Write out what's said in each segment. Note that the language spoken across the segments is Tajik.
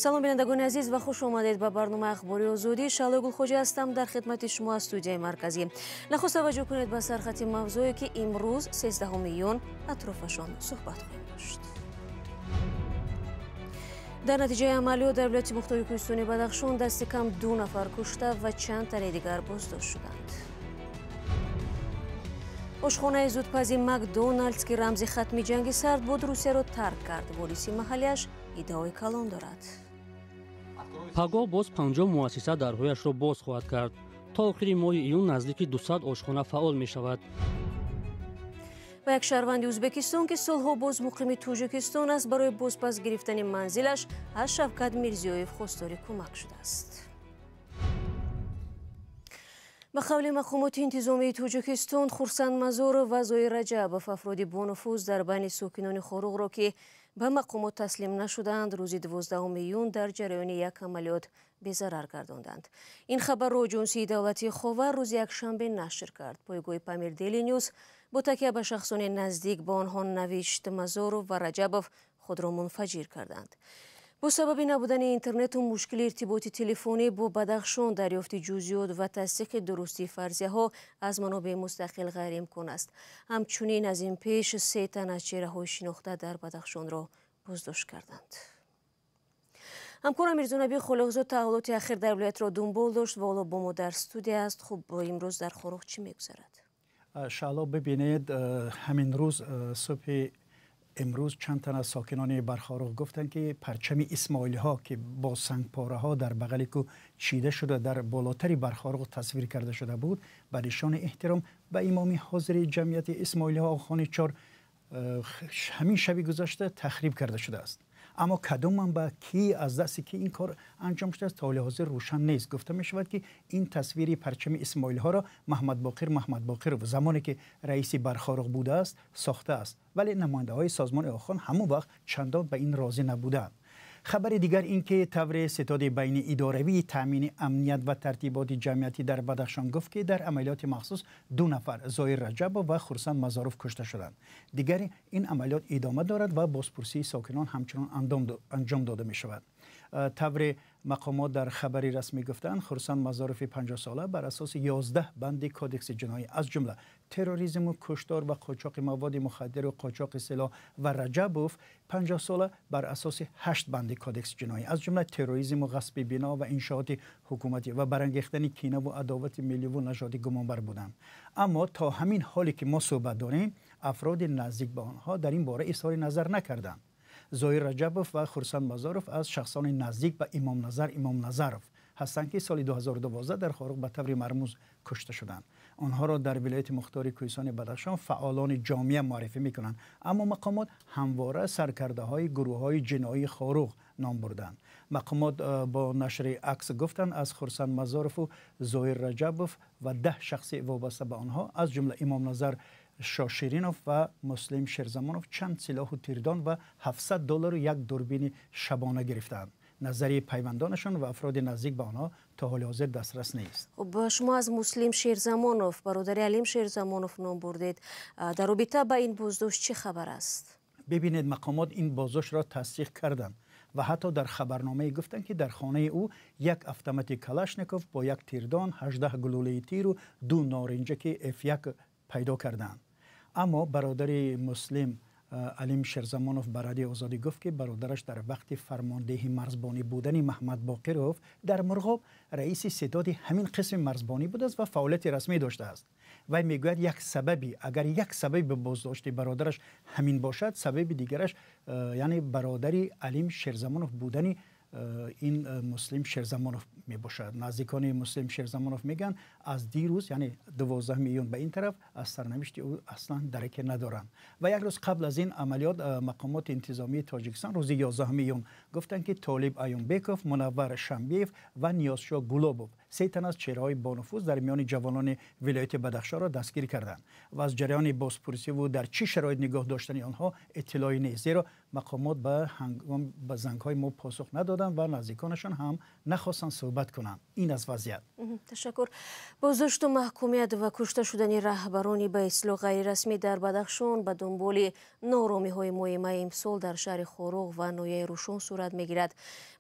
салом бинандагони азиз ва хуш омадед ба барномаи ахбори озодӣ. Шалои Гулхоҷа ҳастам дар хидмати шумо аз студияи марказӣ. Нахуст таваҷҷӯҳ кунед ба сархати мавзӯе ки имрӯз 13 июн атрофашон суҳбат хоҳем дошт. дар натиҷаи амалиёт дар вилояти мухтори кӯҳистони Бадахшон дасти кам 2 нафар кушта ва чанд таре дигар боздошт шуданд. ошхонаи зудпазӣ Макдоналдс ки рамзи хатми ҷанги сард буд, Русияро тарк кард. волиси маҳаллияш иддаои калон дорад. пагоҳ боз 50 муассиса дарҳояшро боз хоҳад кард. то охири моҳи июн наздики 200 ошхона фаъол мешавад. ва як шаҳрванди ӯзбекистон ки солҳо боз муқими Тоҷикистон аст, барои бозпас гирифтани манзилаш аз Шавкат Мирзиёев хостори кӯмак шудааст. ба қавли мақомоти интизомии Тоҷикистон, Хурсанд Мазоров ва Зоир Раҷабов афроди бонуфуз дар байни сокинони Хоруғро ки ба мақомот таслим нашуданд, рӯзи 12 июн дар ҷараёни як амалиёт безарар гардонданд. ин хабарро Аҷонсии давлатии Ховар рӯзи якшанбе нашр кард. пойгоҳи Памир Дели Ньюс бо такя ба шахсони наздик ба онҳо навишт, Мазоров ва Раҷабов худро мунфаҷир карданд. бо сабаби набудани интернету мушкили иртиботи телефонӣ бо Бадахшон дарёфти ҷузъиёт ва тасдиқи дурустии фарзияҳо аз манобеъи мустақил ғайриимкон аст. ҳамчунин аз ин пеш 3 тан аз чеҳраҳои шинохта дар Бадахшонро боздошт карданд. ҳамкорам Мирзонабӣ Холиғзод таҳвилоти ахир дар вилоятро дунбол дошт ва ҳоло бо мо дар студия аст. хуб, имрӯз дар Хоруғ чӣ мегузарад? шаъло бибинед, ҳамин рӯз субҳи امروز چند تن از ساکنان برخاروق گفتند که پرچم اسماعیلی ها که با سنگپاره ها در بغل کو چیده شده در بالاتری برخاروق تصویر کرده شده بود، به نشان احترام به امام حاضر جمعیت اسماعیلی ها آخوان 4 همین شب گذشته تخریب کرده شده است. اما کدام منبع کی از دست کی این کار انجام شده است تا حاضر روشن نیست. گفته می شود که این تصویر پرچم اسماعیلی ها را محمد باقر و زمانی که رئیس برخاروق بوده است ساخته است، ولی نماینده های سازمان آخوان همون وقت چندان به این راضی نبودند. خبر دیگر این که طور ستاد بین اداروی تامین امنیت و ترتیبات جمعیتی در بدخشان گفت که در عملیات مخصوص 2 نفر زایر رجب و خرسند مزاروف کشته شدند. دیگر این عملیات ادامه دارد و بازپرسی ساکنان همچنان انجام داده می شود. طور مقامات در خبری رسمی گفتند خرسند مزاروف 50 ساله بر اساس 11 بند کودکس جنایی از جمله تروریسم و کشتار و قاچاق مواد مخدر و قاچاق سلاح و رجبوف 50 ساله بر اساس 8 بند کودکس جنایی از جمله تروریسم و غصب بنا و انشاءات حکومتی و برانگیختن کینه و عداوت ملی و نژادی گمانبر بودند. اما تا همین حالی که ما صحبت داریم افراد نزدیک به آنها در این باره اظهار نظر نکردند. زایر رجبوف و خرسند مزاروف از شخصان نزدیک به امام نظروف هستند که سال 2012 در خاروق به طور مرموز کشته شدند. آنها را در ولایت مختار کوهستان بدخشان فعالان جامعه معرفی میکنند، اما مقامات همواره سرکرده های گروه های جنایی خاروق نام بردند. مقامات با نشر عکس گفتند از خرسند مزاروف و زایر رجبوف و 10 شخص وابسته به آنها از جمله امام نظر شاشرینوف و مسلم شیرزمانوف چند سلاح و تیردان و $700 و یک دوربین شبانه گرفتند. نظری پیوندانشان و افراد نزدیک به آنها تا حال حاضر دسترس نیست. خب شما از مسلم شیرزمانوف برادر علیم شیرزمانوف نام بردید، در رابطه با این بازداشت چه خبر است؟ ببینید مقامات این بازداشت را تصدیق کردند و حتی در خبرنامه گفتند که در خانه او یک اتومات کلاشنیکوف با یک تیردان، 18 گلوله تیر و 2 نارنجک F1 پیدا کردند. اما برادر مسلم علیم شیرزمانوف به رادیو آزادی گفت که برادرش در وقت فرماندهی مرزبانی بودن محمد باقروف در مرغاب رئیس ستاد همین قسم مرزبانی بوده است و فعالیت رسمی داشته است. و میگوید یک سببی، اگر یک سبب بازداشت برادرش همین باشد، سبب دیگرش یعنی برادری علیم شیرزمانوف بودنی این مسلم شیرزمانوف می باشد. نزدیکان مسلم شیرزمانوف میگن از دیروز یعنی 12 میلیون به این طرف از سرنوشت او اصلا درک ندارند. و یک روز قبل از این عملیات مقامات انتظامی تاجیکستان روز 11 میلیون گفتند که طالب ایومبکوف، منور شنبیف و نیازشاه گلوبوف 3 تن از چهره‌های بانفوذ در میان جوانان ولایت بدخشان را دستگیر کردند و از جریان بازپرسی و در چه شرایط نگاه داشتن آنها اطلاعی نیست، زیرا مقامات به زنگ‌های ما پاسخ ندادند و نزدیکانشان هم نخواستند صحبت کنند. این از وضعیت. تشکر. بازداشت و محکومیت و کشته شدن رهبران به اصلاح غیر رسمی در بدخشان به دنبال نارامی‌های مهم امسال در شهر خوروغ و نویه روشن صورت می‌گیرد.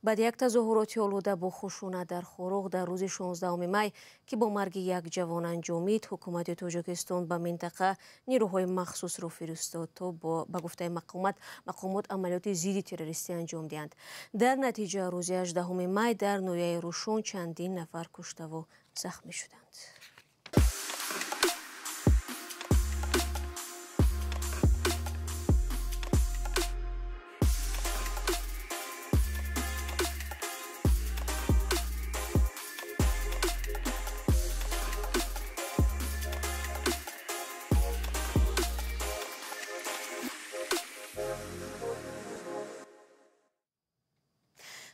بعد یک تظاهرات آلوده با خشونت در خوروغ در روز 16 می که با مرگ یک جوان انجامید، حکومت تاجیکستان به منطقه نیروهای مخصوص را فرستاد تا به گفته مقامات عملیات ضد تروریستی انجام دهند. در نتیجه روز 18 می در نویه روشن چندین نفر کشته و زخمی شدند.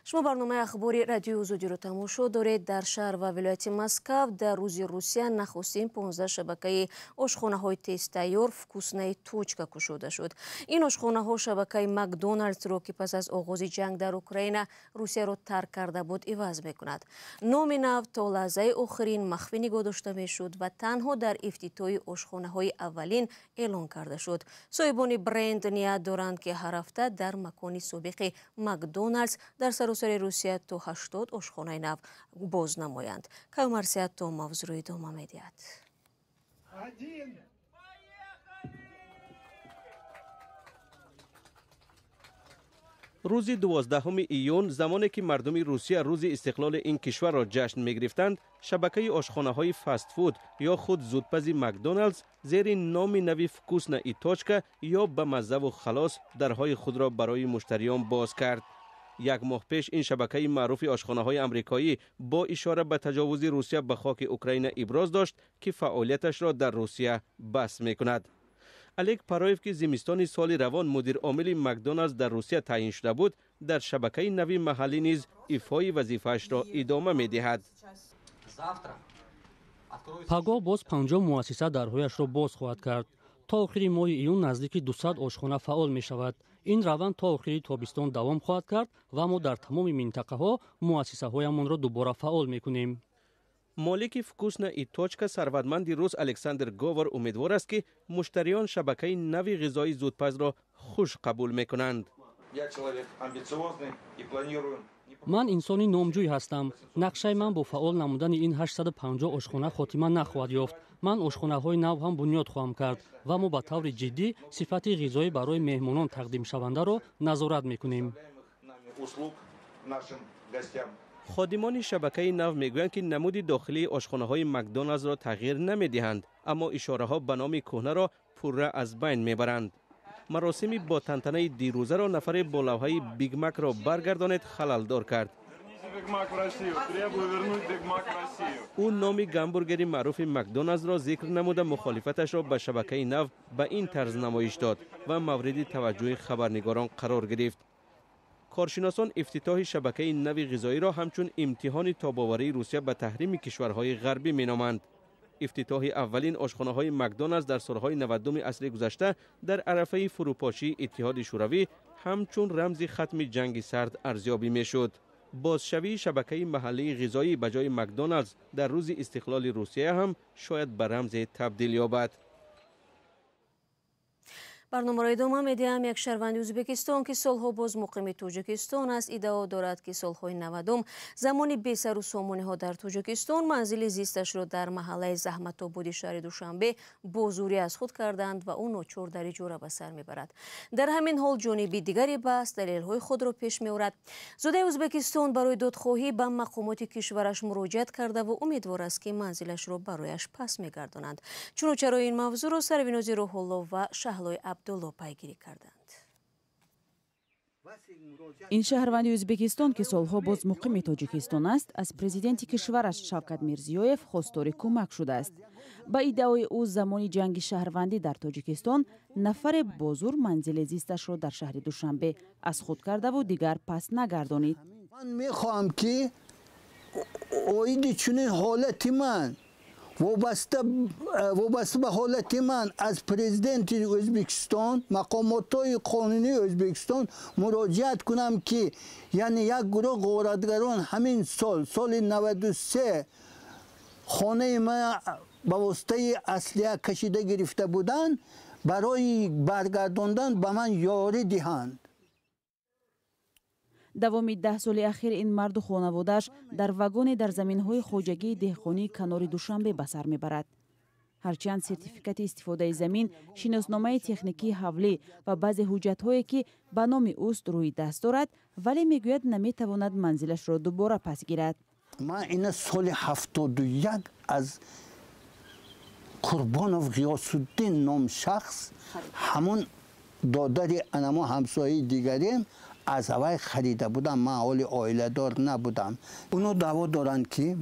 شما برنامه اخباری رادیو آزادی را تماشا دارید. در شهر و ولایت مسکو در روز روسیه نخستین 15 شبکه آشخانه‌های تست تیار فکوسنای توچکا گشوده شد. این آشخانه‌ها شبکه مکدونالدز را که پس از آغاز جنگ در اوکراین روسیه را ترک کرده بود عوض می‌کند. نام نو تا لحظه آخرین مخفی نگاه داشته می‌شد و تنها در افتتاح آشخانه‌های اولین اعلان کرده شد. صاحبان برند نیت دارند که هر هفته در مکان سابق مکدونالدز در سراسر روسیه تا 80 آشخانه نو باز نمایند. کامرسیت تا موضوع ادامه می‌دهد. روز 12 ایون زمانی که مردم روسیه روز استقلال این کشور را جشن می‌گرفتند، شبکه آشخانه‌های فست فود یا خود زودپز مکدونالدز زیر نام نوی فکوسنا ای توچکا یا به مزه و خلاص درهای خود را برای مشتریان باز کرد. یک ماه پیش این شبکه معروف آشخانه‌های آمریکایی با اشاره به تجاوز روسیه به خاک اوکراین ابراز داشت که فعالیتش را در روسیه بس می‌کند. الیک پارایف که زمستان سال روان مدیر عامل مکدونالدز در روسیه تعیین شده بود، در شبکه نوی محلی نیز ایفای وظیفه‌اش را ادامه می‌دهد. پگاه باز 50 مؤسسه درهایش را باز خواهد کرد. تا آخری ماه ایون نزدیک 200 آشخانه فعال می شود. این روند تا آخری تابستان دوام خواهد کرد و ما در تمام منطقه ها مؤسسه هایمان را دوباره فعال می کنیم. مالک فکوسنا ای توچکا ثروتمند روس الکساندر گوور امیدوار است که مشتریان شبکه نوی غذای زودپز را خوش قبول می کنند. من انسانی نامجوی هستم. نقشه من با فعال نمودن این 850 آشخانه خاتمه نخواهد یافت. من آشخانه‌های نو هم بنیاد خواهم کرد و ما به طور جدی صفت غذایی برای مهمانان تقدیم شونده را نظارت می‌کنیم. خادمان شبکه نو میگویند که نمود داخلی آشخانه‌های مکدونالدز را تغییر نمی‌دهند، اما اشاره‌ها به نام کهنه را پوره از بین می‌برند. مراسمی با تنتنه دیروزه را نفر با لوحه بیگ مک را برگرداند خلل‌دار کرد. او نام گامبورگری معروف مکدونالدز را ذکر نموده مخالفتش را به شبکه نو به این طرز نمایش داد و مورد توجه خبرنگاران قرار گرفت. کارشناسان افتتاح شبکه نوی غذایی را همچون امتحان تاب‌آوری روسیه به تحریم کشورهای غربی مینامند. افتتاح اولین آشخانه‌های مکدونالدز در سالهای 90 عصر گذشته در عرصه فروپاشی اتحاد شوروی همچون رمز ختم جنگ سرد ارزیابی میشد. بازشوی شبکه محلی غذایی به جای مکدونالدز در روز استقلال روسیه هم شاید به رمز تبدیل یابد. برنامه را ادامه می‌دهم. یک شهروند ازبکستان که سالها باز مقیم تاجیکستان است ادعا دارد که سالهای 90 زمانی بی سر و سامانی‌ها در تاجیکستان منزل زیستش را در محله زحمت‌آباد شهر دوشنبه با زوری از خود کردند و او ناچار در اجاره به سر میبرد. در همین حال جانبی دیگری بحث دلیل‌های خود را پیش می‌آورد. زاده ازبکستان برای دادخواهی به مقامات کشورش مراجعت کرده و امیدوار است که منزلش را برایش پس می‌گردانند. چنانچه روی این موضوع را سروینازی روح‌الله و شهلای عبدالله پیگیری کردند. این شهروند ازبکستان که سالها باز مقیم تاجیکستان است از پرزیدنت کشورش شوکت میرزیویف خواستار کمک شده است. با ادعای او زمانی جنگ شهروندی در تاجیکستان نفر بازور منزل زیستش را در شهر دوشنبه از خود کرده و دیگر پس نگردانید. من میخواهم که اوید چنین حالتی من وابسته به حالت من از پرزیدنت ازبکستان مقامات قانونی ازبکستان مراجعت کنم که یعنی یک گروه غارتگران همین سال 93 خانه ما به واسطه اسلحه کشیده گرفته بودند برای برگرداندن به من یاری دهند. давоми 10 соли ахир ин марду хонаводааш дар вагоне дар заминҳои хоҷагии деҳқонии канори душанбе ба сар мебарад. ҳарчанд сертификати истифодаи замин, шиносномаи техникии ҳавлӣ ва баъзе ҳуҷҷатҳое ки ба номи ӯст рӯи даст дорад, вале мегӯяд наметавонад манзилашро дубора пас гирад. ман ина соли 71 аз Қурбонов Ғиёсуддин ном шахс ҳамон додари анамо ҳамсояи дигарем аз авай харида будам. ман ҳоли оиладор набудам. уно даъво доранд ки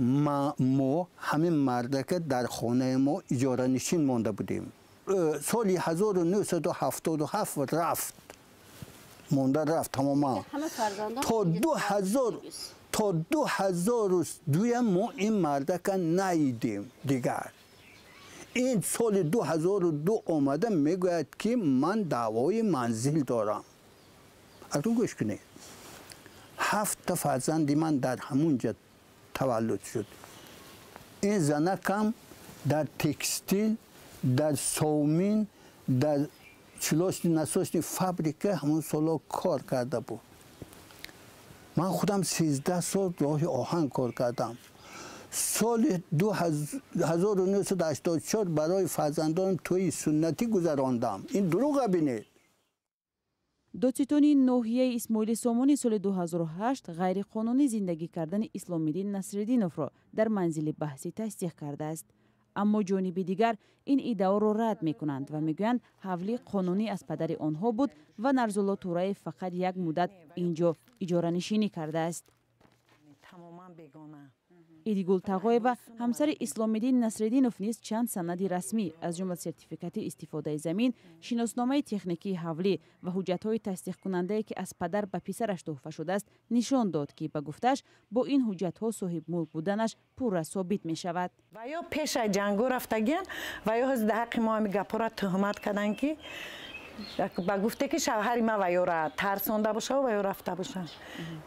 мо ҳамин мардака дар хонаи мо иҷоранишин монда будем. соли 1977 рафт монда рафт тамоман то 2002 мо ин мардака наидем дигар. ин соли 2002 омада мегӯяд ки ман даъвои манзил дорам. артон гӯш кунед. 7 фарзанди ман дар ҳамунҷа таваллуд шуд. ин занакам дар текстил, дар совмин, дар чилосни насосни фабрика ҳамон соло кор карда буд. ман худам 13 сол роҳи оҳан кор кардам. соли 1984 барои фарзандонам тӯи суннатӣ гузарондам. ин дурӯға бинед. додситони ноҳияи исмоили сомонӣ соли 2008 ғайриқонунӣ зиндагӣ кардани Исломиддин Насриддиновро дар манзили баҳсӣ тасдиқ кардааст. аммо ҷониби дигар ин иддаоро рад мекунанд ва мегӯянд ҳавли қонунӣ аз падари онҳо буд ва Нарзулло Тураев фақат як муддат инҷо иҷоранишинӣ кардааст. идигул тағоева ҳамсари Исломиддин Насриддинов низ чанд санади расмӣ аз ҷумла сертификати истифодаи замин, шиносномаи техникии ҳавлӣ ва ҳуҷҷатҳои тасдиқкунандае ки аз падар ба писараш туҳфа шудааст нишон дод ки ба гуфтааш бо ин ҳуҷҷатҳо соҳибмулк буданаш пурра собит мешавад. ва ё пеша ҷангу рафтагиан ва ё ҳозир дар ҳаққи мо ҳами гапора тӯҳмат карданд ки ба гуфте ки шавҳари ма ваёра тарсонда боша ва ё рафта боша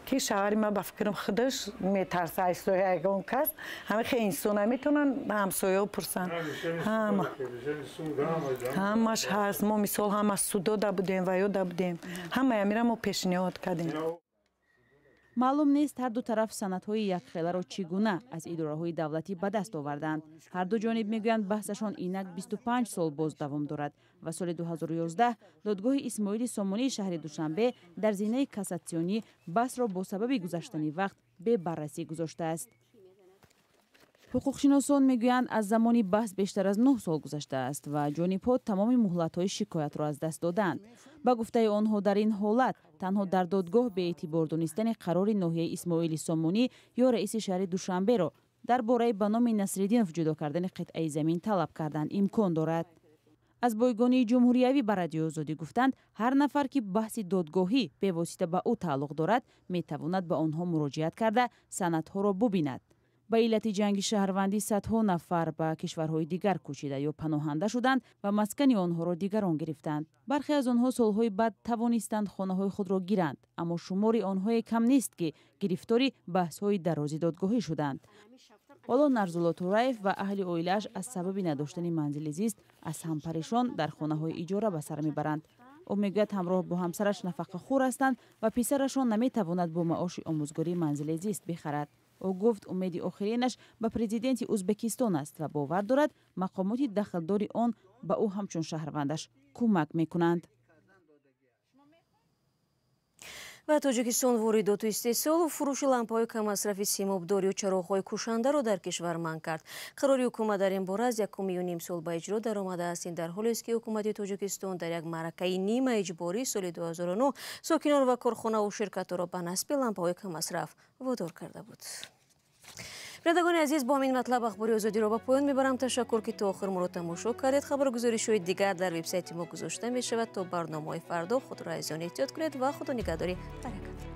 ки шавҳари ма ба фикрам худаш метарса айстоя ягон кас ҳами хе инсона метавонан ҳамсояҳо пурсанд ҳамаш ҳаст. мо мисол ҳама судо да будем ва ё да будем ҳама ямира мо пешниҳод кардем. маълум нест ҳар ду тараф санадҳои якхеларо чӣ гуна аз идораҳои давлатӣ ба даст оварданд. ҳар ду ҷониб мегӯянд баҳсашон инак 25 сол боз давом дорад ва соли 2011 додгоҳи Исмоили Сомонии шаҳри Душанбе дар зинаи кассатсионӣ баҳсро бо сабаби гузаштани вақт бебаррасӣ гузоштааст. ҳуқуқшиносон мегӯянд аз замони баҳс бештар аз 9 сол гузаштааст ва ҷонибҳо тамоми муҳлатҳои шикоятро аз даст доданд. ба гуфтаи онҳо дар ин ҳолат танҳо дар додгоҳ беэътибор донистани қарори ноҳияи Исмоили Сомонӣ ё раиси шаҳри Душанберо дар бораи ба номи Насриддинов ҷудо кардани қитъаи замин талаб кардан имкон дорад. аз бойгонии ҷумҳуриявӣ ба Радиои Озодӣ гуфтанд ҳар нафар ки баҳси додгоҳӣ бевосита ба ӯ тааллуқ дорад метавонад ба онҳо муроҷиат карда санадҳоро бубинад. ба иллати ҷанги шаҳрвандӣ садҳо нафар ба кишварҳои дигар кӯчида ё паноҳанда шуданд ва маскани онҳоро дигарон гирифтанд. бархе аз онҳо солҳои баъд тавонистанд хонаҳои худро гиранд, аммо шумори онҳое кам нест ки гирифтори баҳсҳои дарози додгоҳӣ шуданд. ҳоло Нарзулло Тураев ва аҳли оилааш аз сабаби надоштани манзили зист аз ҳампаришон дар хонаҳои иҷора ба сар мебаранд. ӯ мегӯяд ҳамроҳ бо ҳамсараш нафақахӯр ҳастанд ва писарашон наметавонад бо маоши омӯзгорӣ манзили зист бихарад. ӯ гуфт умеди охиринаш ба президенти Узбекистон аст ва бовар дорад мақомоти дахлдори он ба ӯ ҳамчун шаҳрвандаш кӯмак мекунанд. ва Тоҷикистон воридоту истеҳсолу фурӯши лампаҳои камасрафи симобдорию чароғҳои кушандаро дар кишвар манъ кард. қарори ҳукумат дар ин бора аз 1.5 сол ба иҷро даромадааст. ин дар ҳолест ки ҳукумати Тоҷикистон дар як маъракаи нима иҷборӣ соли 2009 сокинон ва корхонаву ширкатҳоро ба насби лампаҳои камасраф водор карда буд. бинандагони азиз, бо ҳамин матлаб ахбори озодиро ба поён мебарам. ташаккур ки то охир моро тамошо кардед. хабаргузоришҳои дигар дар вебсайти мо гузошта мешавад. то барномаҳои фардо худро аз зиён эҳтиёт кунед ва худо нигаҳдори баракат.